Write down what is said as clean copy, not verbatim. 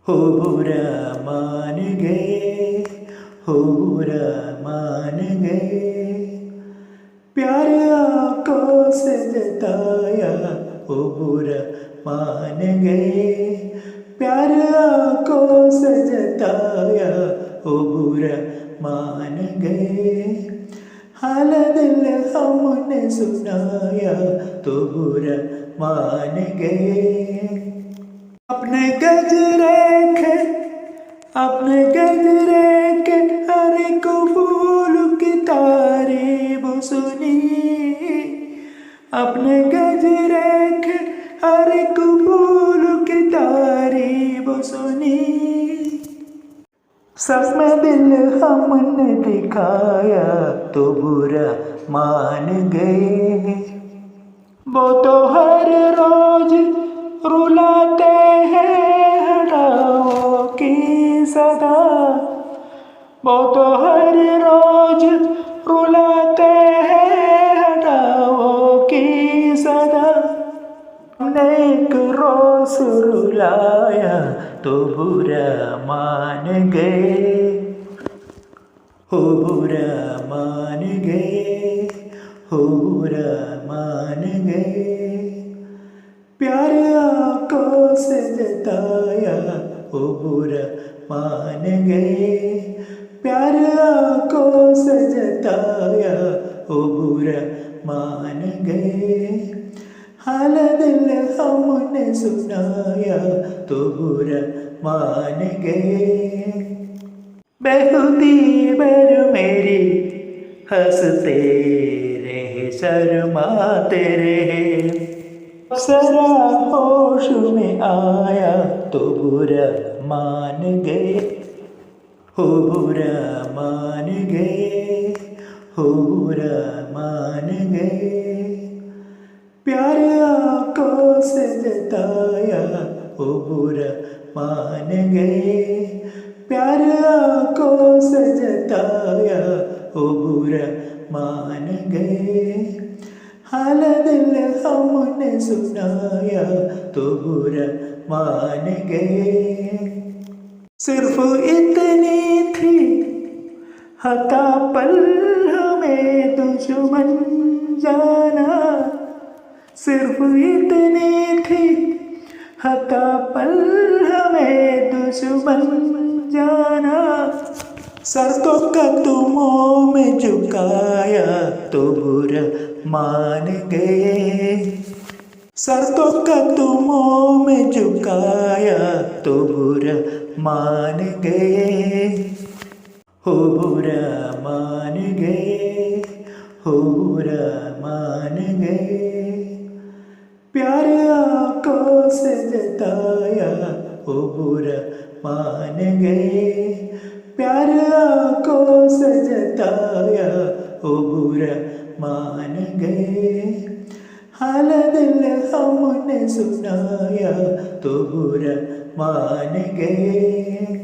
हो बुरा मान गए, हो बुरा मान गए, प्यार आंखों से जताया, हो बुरा मान गए, प्यार आंखों से जताया, हो बुरा मान गए, हाल दिल हमने सुनाया तो बुरा मान गए। अपने गजरे के हर एक फूल की तारीफ सुनी, अपने गजरे के हर एक फूल की तारीफ सुनी, सब में दिल हमने दिखाया तो बुरा मान गए। वो तो हर रोज रुलाते हैं हटाओ की सदा, वो तो हर रोज रुलाते हैं हटाओ की सदा, हमने एक रोज रुलाया तो बुरा मान गए, हो बुरा मान गए, हो बुरा मान गए, प्यार आंखों से जताया, हो बुरा मान गए, प्यार आंखों से जताया, हो बुरा मान गए, हाल दिल हमने सुनाया तो बुरा मान गए। बेखुदी पर मेरी हंसते रहे शर्माते रहे, जरा होश में आया तो बुरा मान गए, हो बुरा मान गए, हो बुरा मान गए, प्यार आंखों से जताया, हो बुरा मान गए, प्यार आंखों से जताया, हो बुरा मान गए, हाल दिल हमने सुनाया तो बुरा मान गए। सिर्फ इतनी थी हता पल हमें दुश्मन जाना, सिर्फ इतनी थी हता पल हमें दुश्मन जाना, सर तो कदमों में झुकाया तो बुरा मान गए, सर तो कदमों में झुकाया तो बुरा मान गए, हो बुरा मान गए, हो बुरा मान गए, प्यार आंखों से जताया, हो बुरा मान गए, प्यार आंखों से जताया, हो बुरा मान गए, हाल दिल हमने सुनाया तो बुरा मान गए।